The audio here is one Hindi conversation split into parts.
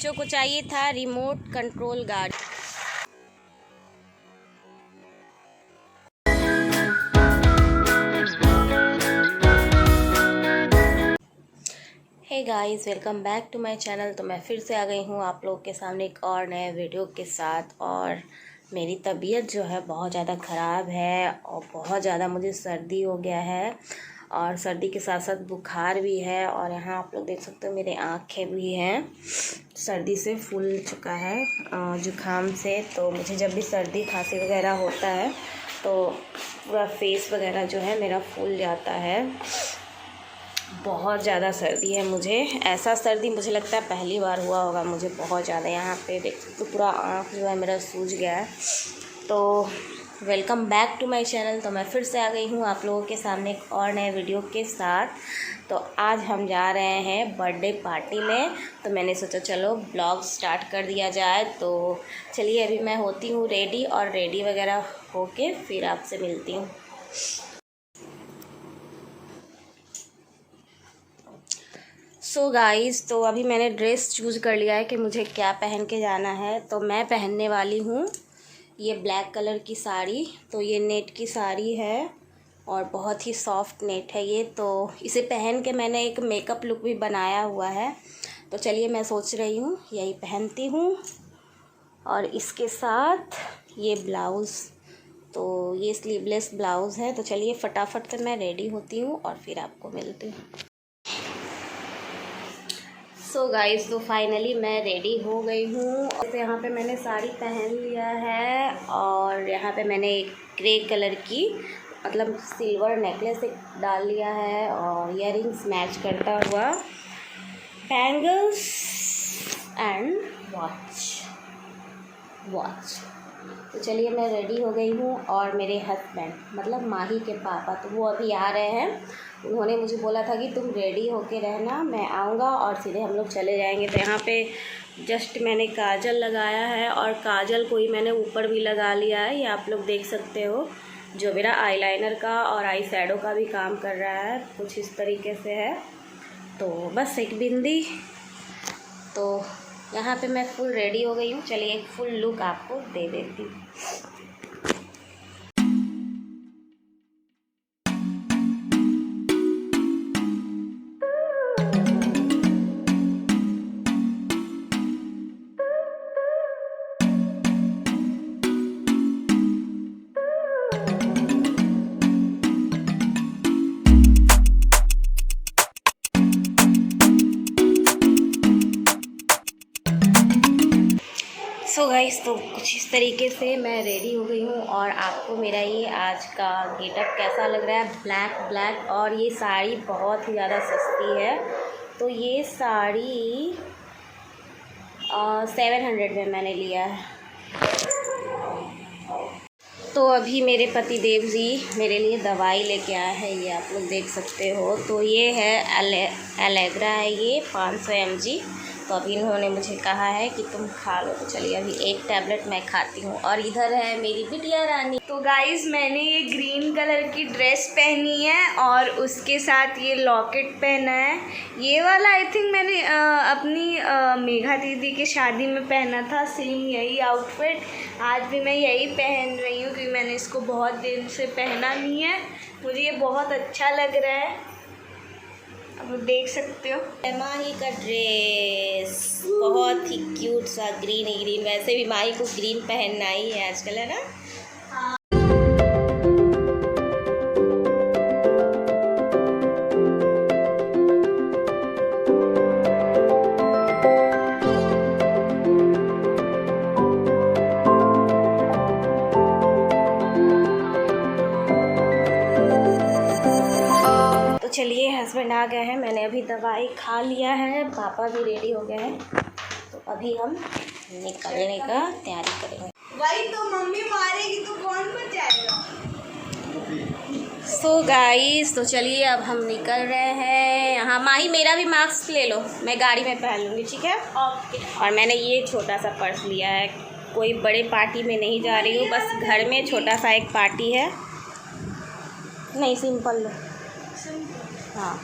बच्चों को चाहिए था रिमोट कंट्रोल गाड़ी। Hey guys, welcome back to my channel. तो मैं फिर से आ गई हूँ आप लोग के सामने एक और नए वीडियो के साथ। और मेरी तबीयत जो है बहुत ज़्यादा ख़राब है और बहुत ज़्यादा मुझे सर्दी हो गया है और सर्दी के साथ साथ बुखार भी है। और यहाँ आप लोग देख सकते हो मेरे आँखें भी हैं, सर्दी से फूल चुका है जुकाम से। तो मुझे जब भी सर्दी खांसी वगैरह होता है तो पूरा फेस वगैरह जो है मेरा फूल जाता है। बहुत ज़्यादा सर्दी है मुझे, ऐसा सर्दी मुझे लगता है पहली बार हुआ होगा मुझे बहुत ज़्यादा। यहाँ पे देख सकते हो पूरा आँख जो है मेरा सूज गया है। तो welcome back to my channel. तो मैं फिर से आ गई हूँ आप लोगों के सामने एक और नए वीडियो के साथ। तो आज हम जा रहे हैं बर्थडे पार्टी में, तो मैंने सोचा चलो ब्लॉग स्टार्ट कर दिया जाए। तो चलिए अभी मैं होती हूँ रेडी और रेडी वगैरह होके फिर आपसे मिलती हूँ। सो गाइस, तो अभी मैंने ड्रेस चूज़ कर लिया है कि मुझे क्या पहन के जाना है। तो मैं पहनने वाली हूँ ये ब्लैक कलर की साड़ी। तो ये नेट की साड़ी है और बहुत ही सॉफ्ट नेट है ये। तो इसे पहन के मैंने एक मेकअप लुक भी बनाया हुआ है। तो चलिए मैं सोच रही हूँ यही पहनती हूँ और इसके साथ ये ब्लाउज़। तो ये स्लीवलेस ब्लाउज़ है। तो चलिए फटाफट से मैं रेडी होती हूँ और फिर आपको मिलती हूँ। सो गाइस, तो फाइनली मैं रेडी हो गई हूँ। और यहाँ पे मैंने साड़ी पहन लिया है और यहाँ पे मैंने एक ग्रे कलर की मतलब सिल्वर नेकलेस एक डाल लिया है और इयररिंग्स मैच करता हुआ, बैंगल्स एंड वॉच। तो चलिए मैं रेडी हो गई हूँ और मेरे हस्बैंड मतलब माही के पापा तो वो अभी आ रहे हैं। उन्होंने मुझे बोला था कि तुम रेडी होके रहना, मैं आऊँगा और सीधे हम लोग चले जाएंगे। तो यहाँ पे जस्ट मैंने काजल लगाया है और काजल को ही मैंने ऊपर भी लगा लिया है, ये आप लोग देख सकते हो। जो मेरा आईलाइनर का और आई शैडो का भी काम कर रहा है, कुछ इस तरीके से है। तो बस एक बिंदी। तो यहाँ पे मैं फुल रेडी हो गई हूँ। चलिए एक फुल लुक आपको दे देती हूँ। सो गाइस, तो कुछ इस तरीके से मैं रेडी हो गई हूँ और आपको मेरा ये आज का गेटअप कैसा लग रहा है। ब्लैक और ये साड़ी बहुत ही ज़्यादा सस्ती है। तो ये साड़ी 700 में मैंने लिया है। तो अभी मेरे पति देव जी मेरे लिए दवाई लेके आए हैं, ये आप लोग देख सकते हो। तो ये है एलेग्रा है, ये 500 mg। तो अभी इन्होंने मुझे कहा है कि तुम खा लो। तो चलिए अभी एक टैबलेट मैं खाती हूँ। और इधर है मेरी बिटिया रानी। तो गाइस, मैंने ये ग्रीन कलर की ड्रेस पहनी है और उसके साथ ये लॉकेट पहना है। ये वाला आई थिंक मैंने अपनी मेघा दीदी की शादी में पहना था, सेम यही आउटफिट। आज भी मैं यही पहन रही हूँ क्योंकि मैंने इसको बहुत दिन से पहना नहीं है। मुझे ये बहुत अच्छा लग रहा है, अब देख सकते हो। माही का ड्रेस बहुत ही क्यूट सा ग्रीन। वैसे भी माही को ग्रीन पहनना ही है आजकल, है ना। चलिए हस्बैंड आ गए हैं, मैंने अभी दवाई खा लिया है, पापा भी रेडी हो गए हैं। तो अभी हम निकलने का तैयारी करेंगे। भाई तो मम्मी मारेगी तो कौन बचाएगा। सो गाइस, तो चलिए अब हम निकल रहे हैं। यहाँ माही मेरा भी मास्क ले लो, मैं गाड़ी में पहन लूँगी, ठीक है। ओके। और मैंने ये छोटा सा पर्स लिया है, कोई बड़े पार्टी में नहीं जा रही हूँ, बस घर में छोटा सा एक पार्टी है। नहीं, सिंपल लो। हाँ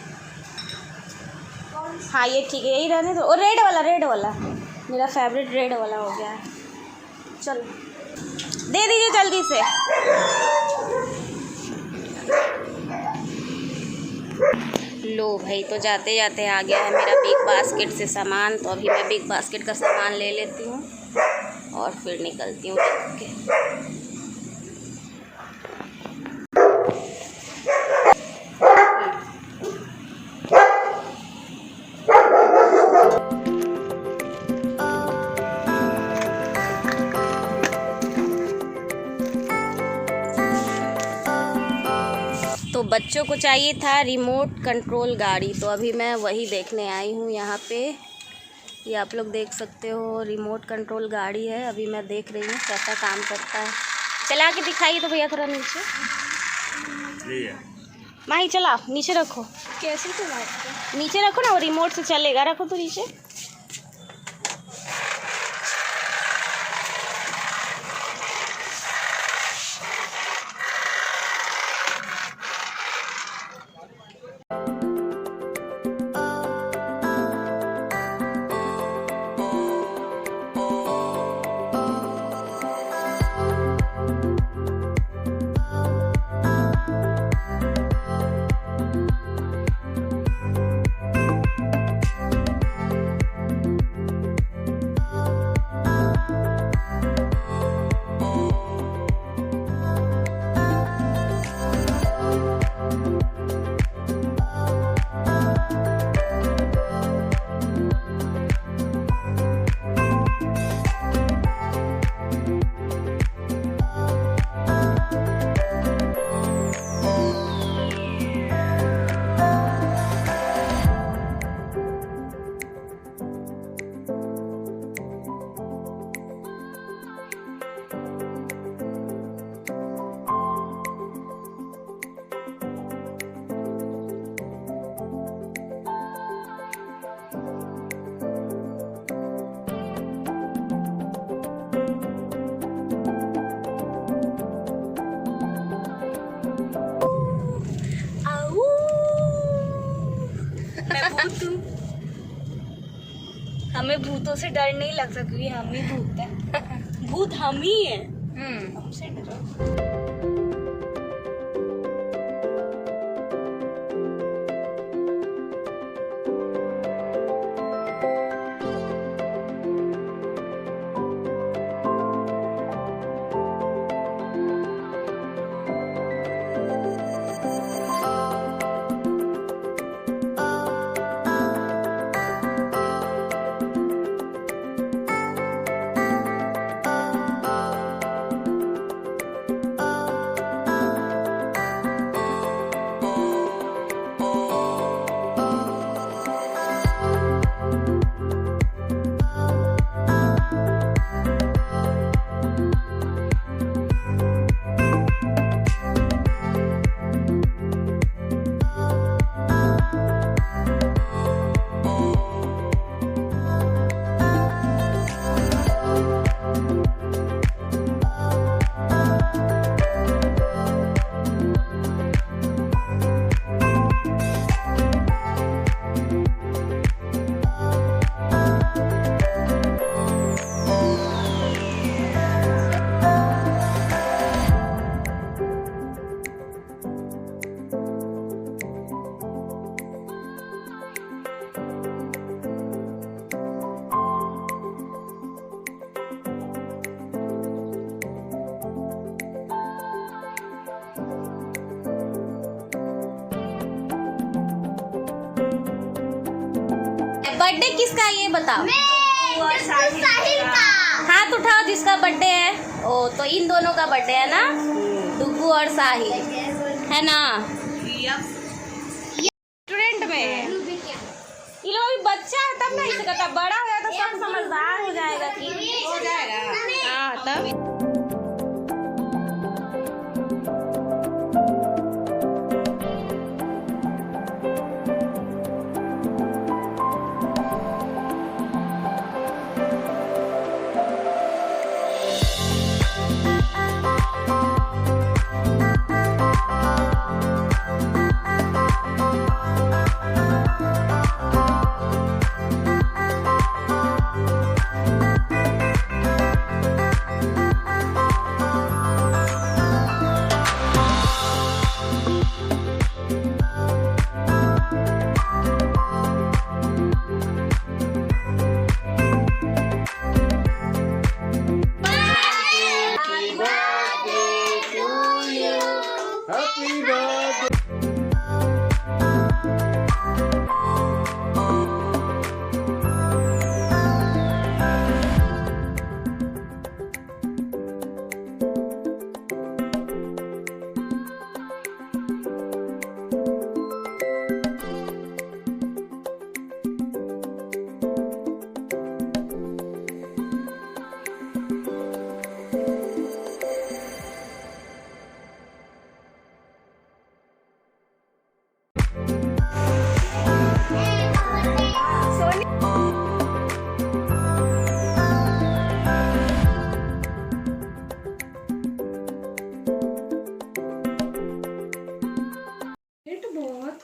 हाँ, ये ठीक है, यही रहने दो। और रेड वाला मेरा फेवरेट रेड वाला हो गया है। चलो दे दीजिए जल्दी से। लो भाई, तो जाते जाते आ गया है मेरा बिग बास्केट से सामान। तो अभी मैं बिग बास्केट का सामान ले लेती हूँ और फिर निकलती हूँ देख के। तो बच्चों को चाहिए था रिमोट कंट्रोल गाड़ी, तो अभी मैं वही देखने आई हूँ यहाँ पे। ये आप लोग देख सकते हो, रिमोट कंट्रोल गाड़ी है। अभी मैं देख रही हूँ कैसा काम करता है। चला के दिखाइए तो भैया थोड़ा नीचे। माही चला, नीचे रखो। कैसे चलाते? नीचे रखो ना, वो रिमोट से चलेगा। रखो तो नीचे। हमें भूतों से डर नहीं लगता क्योंकि हम ही भूत है। भूत हम ही है। हमसे डरो। बर्थडे किसका है ये बताओ। साहिल का। हाथ उठाओ जिसका बर्थडे है। ओ तो इन दोनों का बर्थडे है ना, डुगू और साहिल, है ना। स्टूडेंट में ये लोग अभी बच्चा है तब ना इसे कहता, बड़ा हो जाता तो सब समझदार हो जाएगा कि हो जाएगा। हाँ तब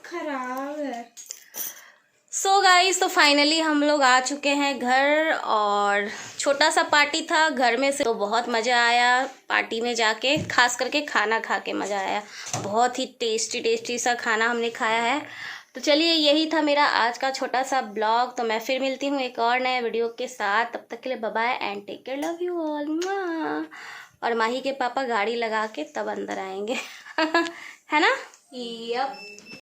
खराब है। सो गाइस, तो फाइनली हम लोग आ चुके हैं घर, और छोटा सा पार्टी था घर में से, तो बहुत मज़ा आया पार्टी में जाके, खास करके खाना खा के मज़ा आया। बहुत ही टेस्टी सा खाना हमने खाया है। तो चलिए, यही था मेरा आज का छोटा सा ब्लॉग। तो मैं फिर मिलती हूँ एक और नए वीडियो के साथ। तब तक के लिए bye bye and take care, love you all. और माही के पापा गाड़ी लगा के तब अंदर आएंगे। है ना? यप।